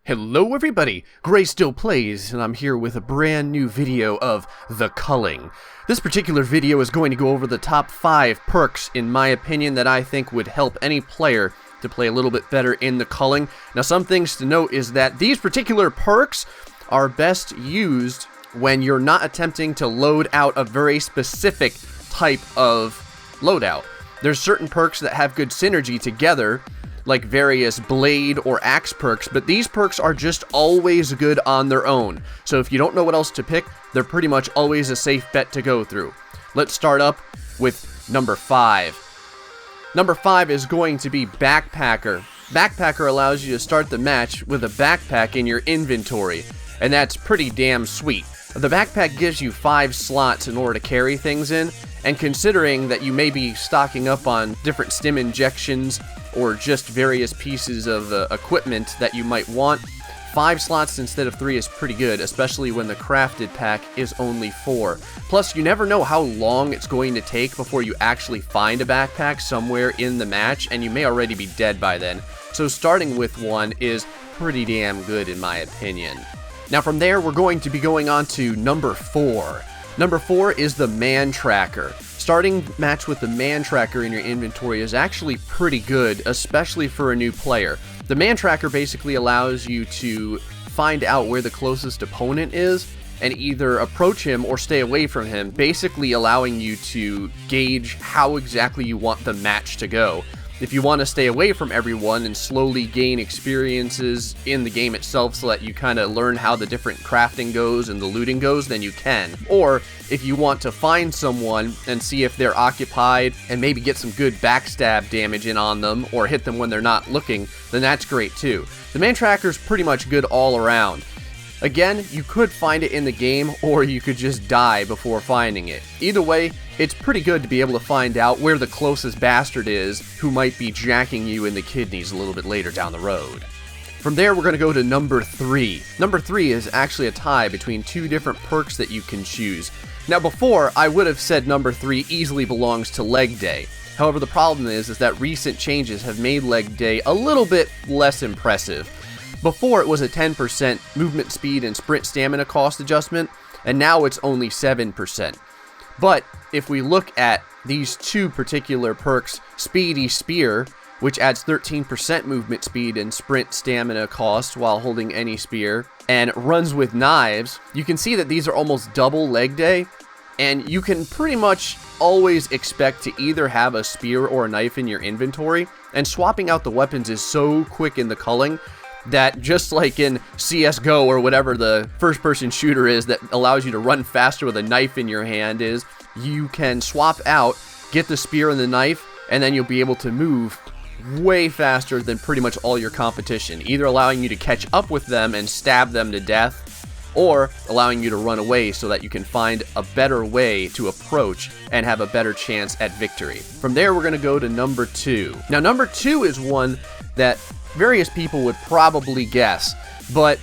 Hello everybody, GrayStillPlays, and I'm here with a brand new video of the Culling. This particular video is going to go over the top 5 perks, in my opinion, that I think would help any player to play a little bit better in the Culling. Now, some things to note is that these particular perks are best used when you're not attempting to load out a very specific type of loadout. There's certain perks that have good synergy together, like various blade or axe perks, but these perks are just always good on their own. So if you don't know what else to pick, they're pretty much always a safe bet to go through. Let's start up with number 5. Number 5 is going to be Backpacker. Backpacker allows you to start the match with a backpack in your inventory, and that's pretty damn sweet. The backpack gives you 5 slots in order to carry things in, and considering that you may be stocking up on different stim injections or just various pieces of equipment that you might want, 5 slots instead of 3 is pretty good, especially when the crafted pack is only 4. Plus, you never know how long it's going to take before you actually find a backpack somewhere in the match, and you may already be dead by then. So starting with 1 is pretty damn good in my opinion. Now from there, we're going to be going on to number 4. Number 4 is the Man Tracker. Starting match with the Man Tracker in your inventory is actually pretty good, especially for a new player. The Man Tracker basically allows you to find out where the closest opponent is and either approach him or stay away from him, basically allowing you to gauge how exactly you want the match to go. If you want to stay away from everyone and slowly gain experiences in the game itself so that you kind of learn how the different crafting goes and the looting goes, then you can. Or if you want to find someone and see if they're occupied and maybe get some good backstab damage in on them or hit them when they're not looking, then that's great too. The Man Tracker's pretty much good all around. Again, you could find it in the game, or you could just die before finding it. Either way, it's pretty good to be able to find out where the closest bastard is who might be jacking you in the kidneys a little bit later down the road. From there, we're going to go to number 3. Number 3 is actually a tie between 2 different perks that you can choose. Now before, I would have said number 3 easily belongs to Leg Day. However, the problem is that recent changes have made Leg Day a little bit less impressive. Before, it was a 10% movement speed and sprint stamina cost adjustment, and now it's only 7%. But if we look at these 2 particular perks, Speedy Spear, which adds 13% movement speed and sprint stamina cost while holding any spear, and Runs with Knives, you can see that these are almost double Leg Day, and you can pretty much always expect to either have a spear or a knife in your inventory, and swapping out the weapons is so quick in the Culling that just like in CSGO or whatever the first-person shooter is that allows you to run faster with a knife in your hand is, you can swap out, get the spear and the knife, and then you'll be able to move way faster than pretty much all your competition, either allowing you to catch up with them and stab them to death, or allowing you to run away so that you can find a better way to approach and have a better chance at victory. From there, we're going to go to number 2. Now, number 2 is one that various people would probably guess, but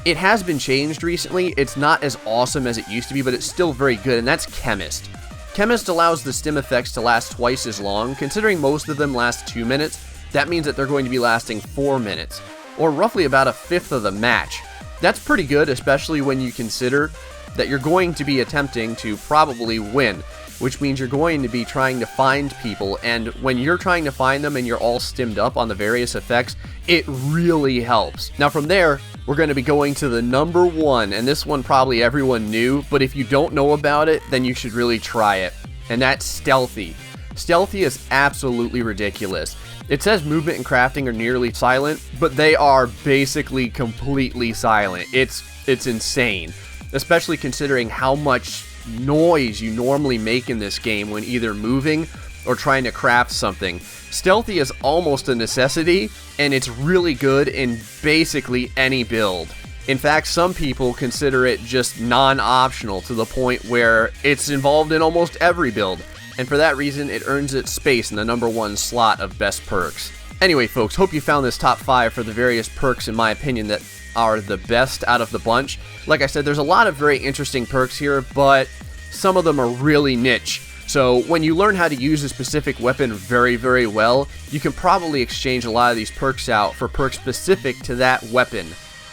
it has been changed recently. It's not as awesome as it used to be, but it's still very good, and that's CHEMIST. CHEMIST allows the stim effects to last twice as long. Considering most of them last 2 minutes, that means that they're going to be lasting 4 minutes, or roughly about a fifth of the match. That's pretty good, especially when you consider that you're going to be attempting to probably win, which means you're going to be trying to find people, and when you're trying to find them and you're all stimmed up on the various effects, it really helps. Now from there, we're going to be going to the number 1, and this one probably everyone knew, but if you don't know about it, then you should really try it, and that's Stealthy. Stealthy is absolutely ridiculous. It says movement and crafting are nearly silent, but they are basically completely silent. It's insane, especially considering how much noise you normally make in this game when either moving or trying to craft something. Stealthy is almost a necessity, and it's really good in basically any build. In fact, some people consider it just non-optional to the point where it's involved in almost every build, and for that reason it earns its space in the number 1 slot of best perks. Anyway folks, hope you found this top 5 for the various perks in my opinion that are the best out of the bunch. Like I said, there's a lot of very interesting perks here, but some of them are really niche. So when you learn how to use a specific weapon very, very well, you can probably exchange a lot of these perks out for perks specific to that weapon.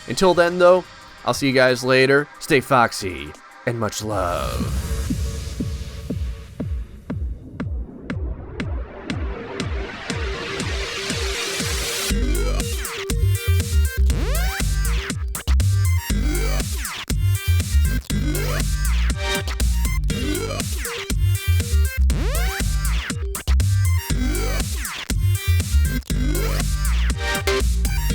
Until then, though, I'll see you guys later. Stay foxy, and much love.